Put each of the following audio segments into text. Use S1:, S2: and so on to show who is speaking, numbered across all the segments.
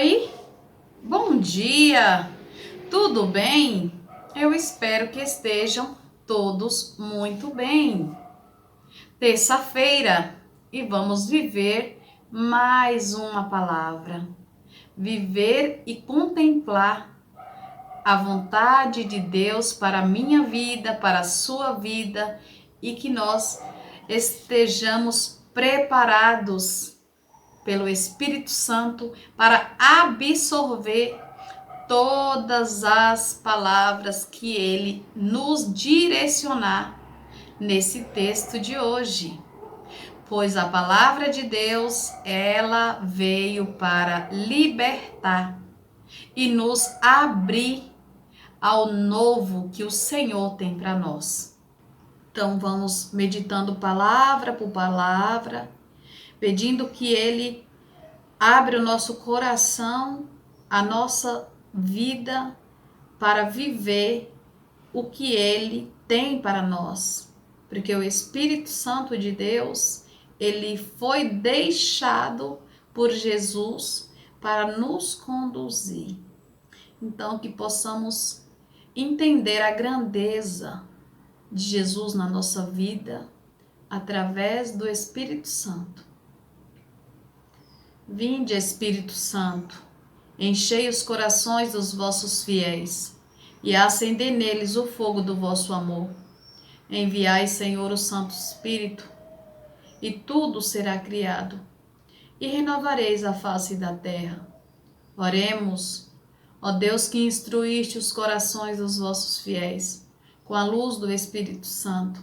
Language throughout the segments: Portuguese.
S1: Oi, bom dia, tudo bem? Eu espero que estejam todos muito bem. Terça-feira e vamos viver mais uma palavra. Viver e contemplar a vontade de Deus para a minha vida, para a sua vida e que nós estejamos preparados pelo Espírito Santo para absorver todas as palavras que ele nos direcionar nesse texto de hoje. Pois a palavra de Deus, ela veio para libertar e nos abrir ao novo que o Senhor tem para nós. Então vamos meditando palavra por palavra, pedindo que ele abra o nosso coração, a nossa vida para viver o que ele tem para nós. Porque o Espírito Santo de Deus, ele foi deixado por Jesus para nos conduzir. Então, que possamos entender a grandeza de Jesus na nossa vida através do Espírito Santo. Vinde, Espírito Santo, enchei os corações dos vossos fiéis e acendei neles o fogo do vosso amor. Enviai, Senhor, o Santo Espírito, e tudo será criado, e renovareis a face da terra. Oremos, ó Deus que instruíste os corações dos vossos fiéis, com a luz do Espírito Santo,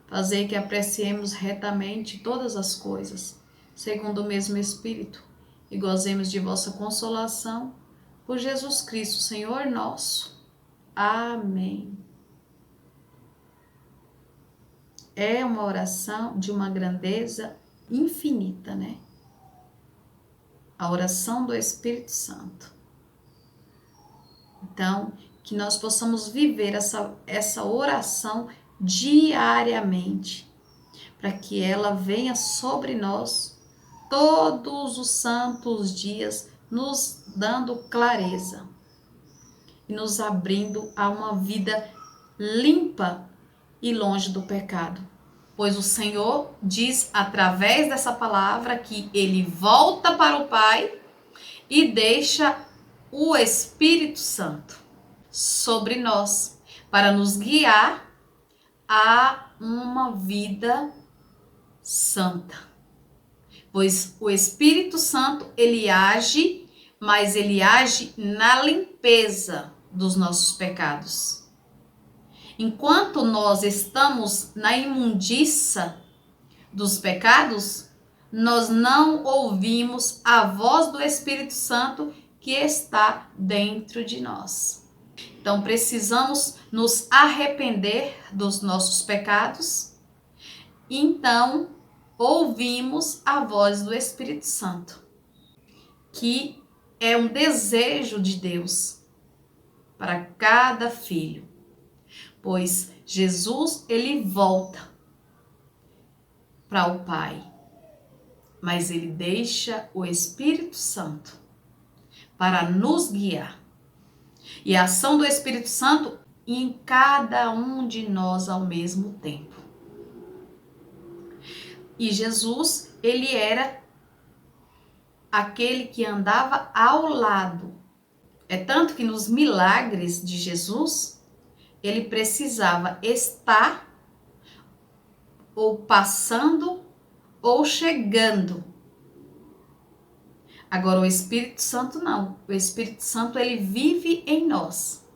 S1: fazei que apreciemos retamente todas as coisas, segundo o mesmo Espírito, e gozemos de vossa consolação, por Jesus Cristo, Senhor nosso. Amém. É uma oração de uma grandeza infinita, né? A oração do Espírito Santo. Então, que nós possamos viver essa oração diariamente, para que ela venha sobre nós todos os santos dias, nos dando clareza e nos abrindo a uma vida limpa e longe do pecado. Pois o Senhor diz através dessa palavra que ele volta para o Pai e deixa o Espírito Santo sobre nós para nos guiar a uma vida santa. Pois o Espírito Santo, ele age, mas ele age na limpeza dos nossos pecados. Enquanto nós estamos na imundiça dos pecados, nós não ouvimos a voz do Espírito Santo que está dentro de nós. Então precisamos nos arrepender dos nossos pecados. Então ouvimos a voz do Espírito Santo, que é um desejo de Deus para cada filho. Pois Jesus, ele volta para o Pai, mas ele deixa o Espírito Santo para nos guiar. E a ação do Espírito Santo em cada um de nós ao mesmo tempo. E Jesus, ele era aquele que andava ao lado. É tanto que nos milagres de Jesus, ele precisava estar ou passando ou chegando. Agora o Espírito Santo não. O Espírito Santo, ele vive em nós.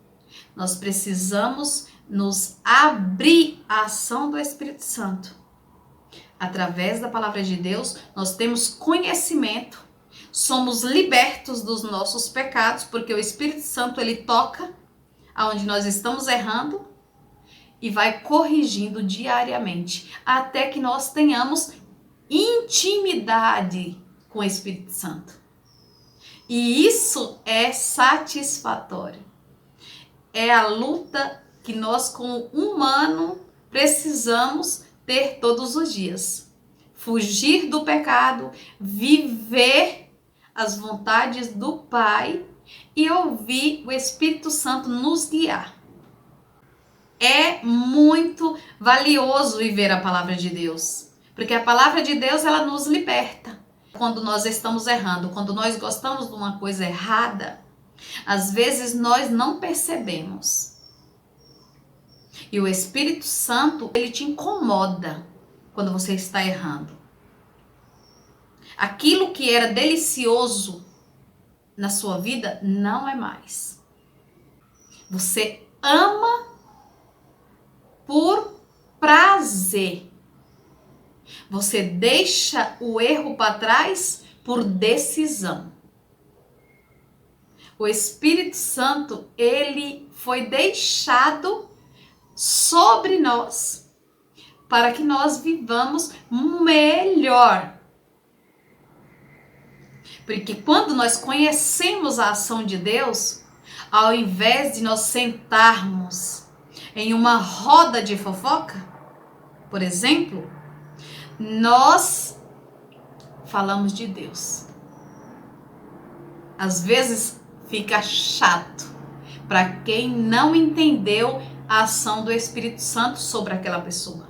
S1: Nós precisamos nos abrir à ação do Espírito Santo. Através da palavra de Deus, nós temos conhecimento, somos libertos dos nossos pecados, porque o Espírito Santo, ele toca aonde nós estamos errando e vai corrigindo diariamente, até que nós tenhamos intimidade com o Espírito Santo. E isso é satisfatório. É a luta que nós, como humano, precisamos ter todos os dias. Fugir do pecado, viver as vontades do Pai e ouvir o Espírito Santo nos guiar. É muito valioso viver a palavra de Deus, porque a palavra de Deus, ela nos liberta. Quando nós estamos errando, quando nós gostamos de uma coisa errada, às vezes nós não percebemos. E o Espírito Santo, ele te incomoda quando você está errando. Aquilo que era delicioso na sua vida não é mais. Você ama por prazer. Você deixa o erro para trás por decisão. O Espírito Santo, ele foi deixado sobre nós para que nós vivamos melhor. Porque quando nós conhecemos a ação de Deus, ao invés de nós sentarmos em uma roda de fofoca, por exemplo, nós falamos de Deus. Às vezes fica chato para quem não entendeu a ação do Espírito Santo sobre aquela pessoa.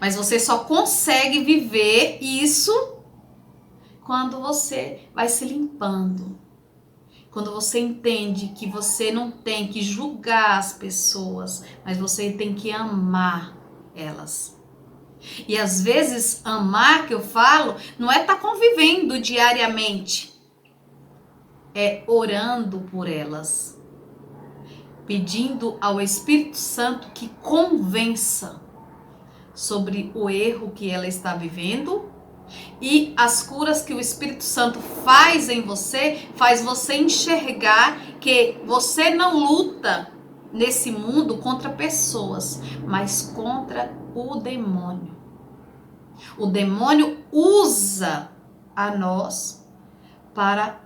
S1: Mas você só consegue viver isso quando você vai se limpando. Quando você entende que você não tem que julgar as pessoas, mas você tem que amar elas. E às vezes amar, que eu falo, não é estar convivendo diariamente. É orando por elas. Pedindo ao Espírito Santo que convença sobre o erro que ela está vivendo. E as curas que o Espírito Santo faz em você, faz você enxergar que você não luta nesse mundo contra pessoas, mas contra o demônio. O demônio usa a nós para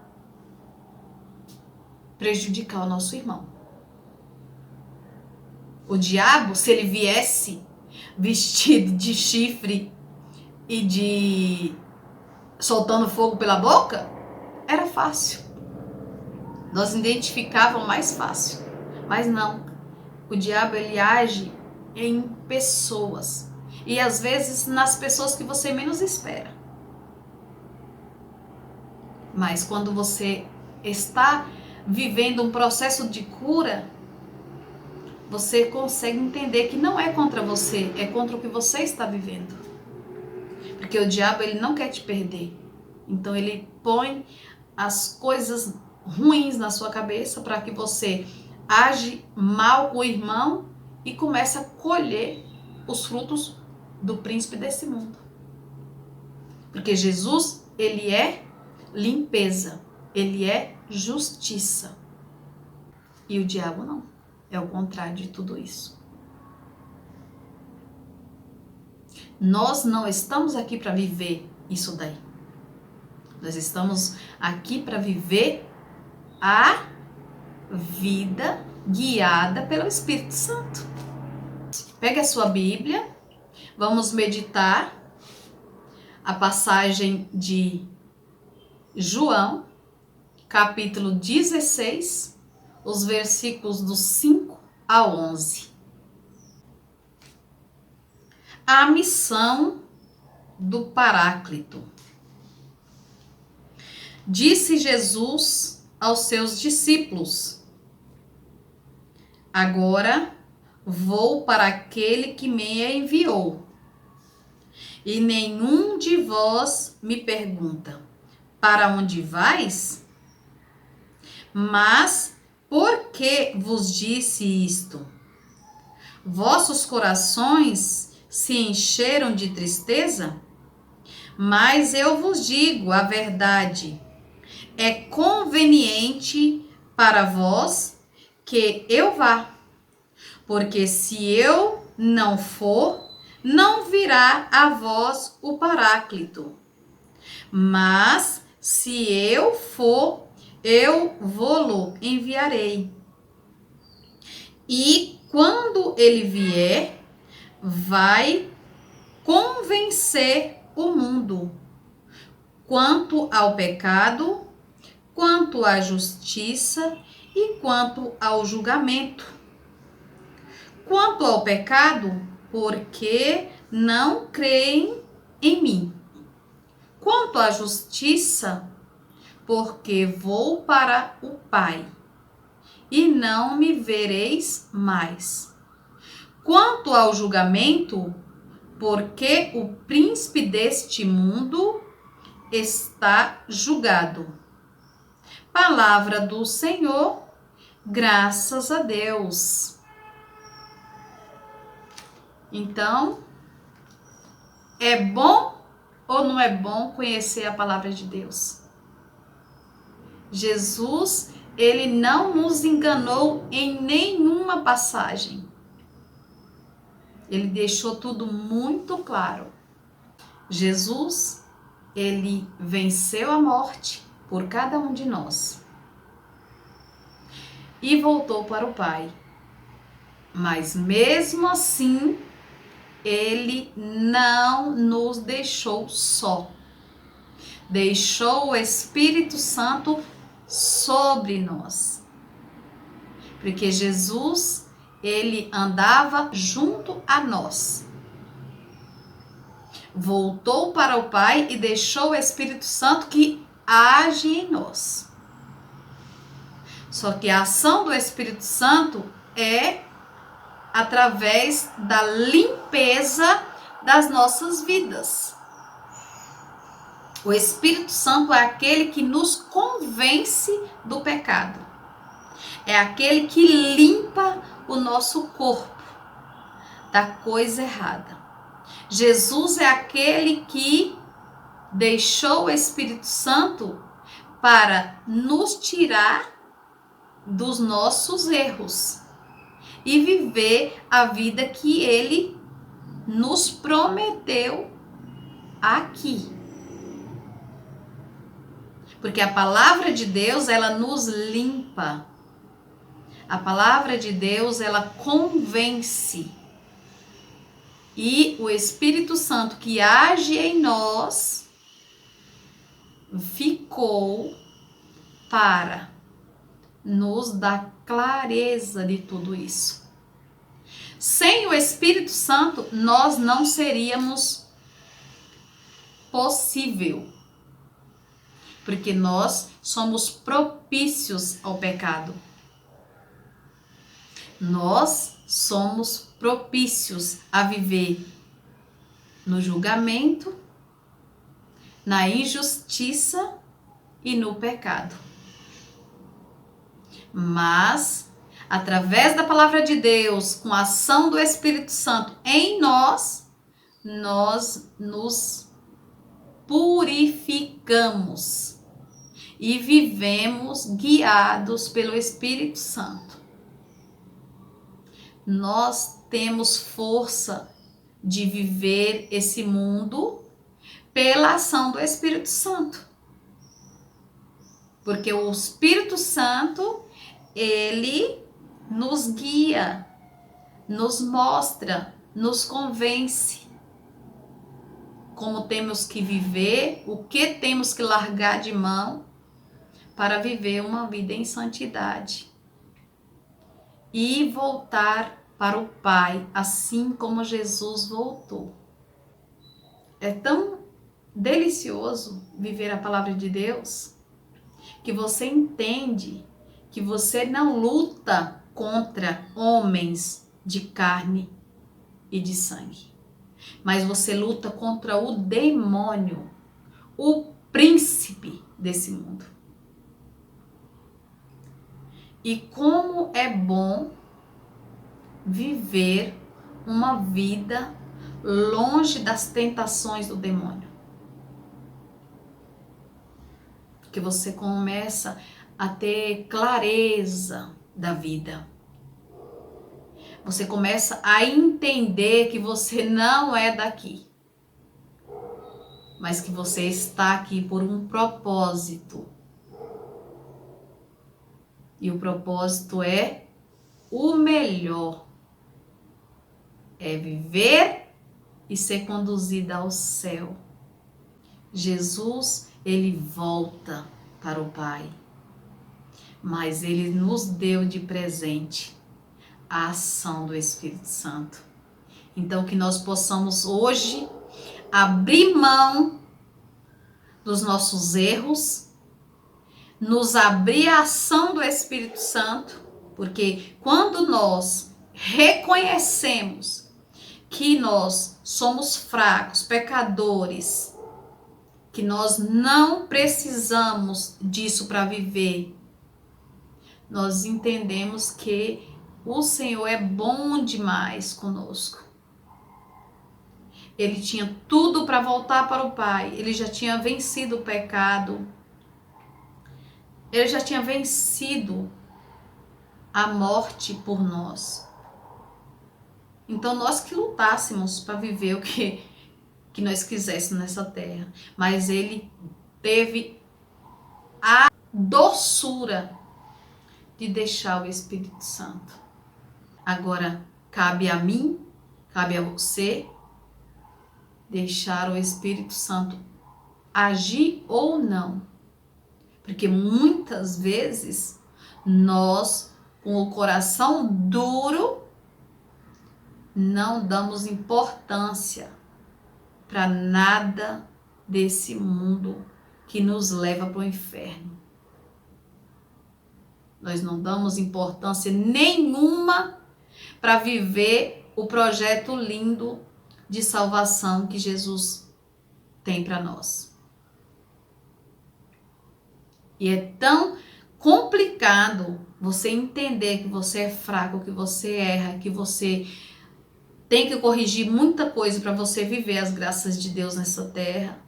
S1: prejudicar o nosso irmão. O diabo, se ele viesse vestido de chifre e de soltando fogo pela boca, era fácil. Nós identificávamos mais fácil. Mas não. O diabo, ele age em pessoas. E às vezes nas pessoas que você menos espera. Mas quando você está vivendo um processo de cura, você consegue entender que não é contra você, é contra o que você está vivendo. Porque o diabo, ele não quer te perder. Então ele põe as coisas ruins na sua cabeça para que você age mal com o irmão e comece a colher os frutos do príncipe desse mundo. Porque Jesus, ele é limpeza, ele é justiça. E o diabo não, é o contrário de tudo isso. Nós não estamos aqui para viver isso daí. Nós estamos aqui para viver a vida guiada pelo Espírito Santo. Pegue a sua Bíblia, vamos meditar a passagem de João, capítulo 16, os versículos do 5 a 11. A missão do Paráclito. Disse Jesus aos seus discípulos: agora vou para aquele que me enviou. E nenhum de vós me pergunta: para onde vais? Mas por que vos disse isto? Vossos corações se encheram de tristeza? Mas eu vos digo a verdade. É conveniente para vós que eu vá. Porque se eu não for, não virá a vós o Paráclito. Mas se eu for, eu vou-lo enviarei. E quando ele vier, vai convencer o mundo quanto ao pecado, quanto à justiça e quanto ao julgamento. Quanto ao pecado, porque não creem em mim. Quanto à justiça, porque vou para o Pai, e não me vereis mais. Quanto ao julgamento, porque o príncipe deste mundo está julgado. Palavra do Senhor, graças a Deus. Então, é bom ou não é bom conhecer a palavra de Deus? Jesus, ele não nos enganou em nenhuma passagem. Ele deixou tudo muito claro. Jesus, ele venceu a morte por cada um de nós e voltou para o Pai. Mas mesmo assim, ele não nos deixou só. Deixou o Espírito Santo sobre nós. Porque Jesus, ele andava junto a nós. Voltou para o Pai e deixou o Espírito Santo que age em nós. Só que a ação do Espírito Santo é através da limpeza das nossas vidas. O Espírito Santo é aquele que nos convence do pecado. É aquele que limpa o nosso corpo da coisa errada. Jesus é aquele que deixou o Espírito Santo para nos tirar dos nossos erros e viver a vida que ele nos prometeu aqui. Porque a palavra de Deus, ela nos limpa. A palavra de Deus, ela convence. E o Espírito Santo que age em nós ficou para nos dar clareza de tudo isso. Sem o Espírito Santo, nós não seríamos possível. Porque nós somos propícios ao pecado. Nós somos propícios a viver no julgamento, na injustiça e no pecado. Mas, através da palavra de Deus, com a ação do Espírito Santo em nós, nós nos purificamos e vivemos guiados pelo Espírito Santo. Nós temos força de viver esse mundo pela ação do Espírito Santo. Porque o Espírito Santo, ele nos guia, nos mostra, nos convence como temos que viver, o que temos que largar de mão para viver uma vida em santidade e voltar para o Pai, assim como Jesus voltou. É tão delicioso viver a palavra de Deus que você entende que você não luta contra homens de carne e de sangue, mas você luta contra o demônio, o príncipe desse mundo. E como é bom viver uma vida longe das tentações do demônio. Que você começa a ter clareza da vida. Você começa a entender que você não é daqui, mas que você está aqui por um propósito. E o propósito é o melhor. É viver e ser conduzida ao céu. Jesus, ele volta para o Pai. Mas ele nos deu de presente a ação do Espírito Santo. Então, que nós possamos hoje abrir mão dos nossos erros, nos abrir à ação do Espírito Santo, porque quando nós reconhecemos que nós somos fracos, pecadores, que nós não precisamos disso para viver, nós entendemos que o Senhor é bom demais conosco. Ele tinha tudo para voltar para o Pai. Ele já tinha vencido o pecado. Ele já tinha vencido a morte por nós. Então nós que lutássemos para viver o que nós quiséssemos nessa terra. Mas ele teve a doçura de deixar o Espírito Santo. Agora, cabe a mim, cabe a você, deixar o Espírito Santo agir ou não. Porque muitas vezes nós, com o coração duro, não damos importância para nada desse mundo que nos leva para o inferno. Nós não damos importância nenhuma para viver o projeto lindo de salvação que Jesus tem para nós. E é tão complicado você entender que você é fraco, que você erra, que você tem que corrigir muita coisa para você viver as graças de Deus nessa terra.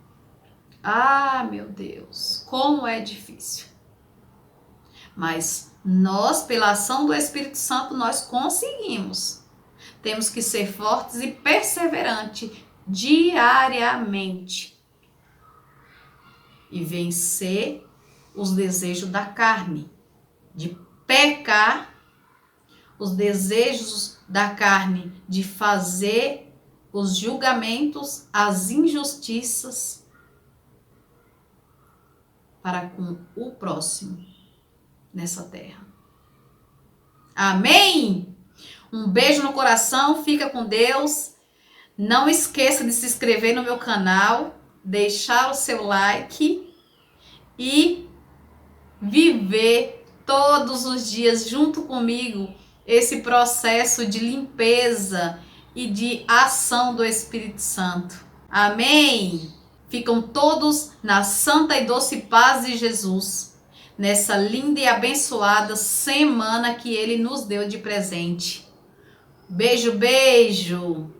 S1: Ah, meu Deus, como é difícil. Mas nós, pela ação do Espírito Santo, nós conseguimos. Temos que ser fortes e perseverantes diariamente. E vencer os desejos da carne. De pecar, os desejos da carne de fazer os julgamentos, as injustiças para com o próximo nessa terra. Amém? Um beijo no coração, fica com Deus. Não esqueça de se inscrever no meu canal, deixar o seu like e viver todos os dias junto comigo esse processo de limpeza e de ação do Espírito Santo. Amém? Ficam todos na santa e doce paz de Jesus, nessa linda e abençoada semana que Ele nos deu de presente. Beijo, beijo!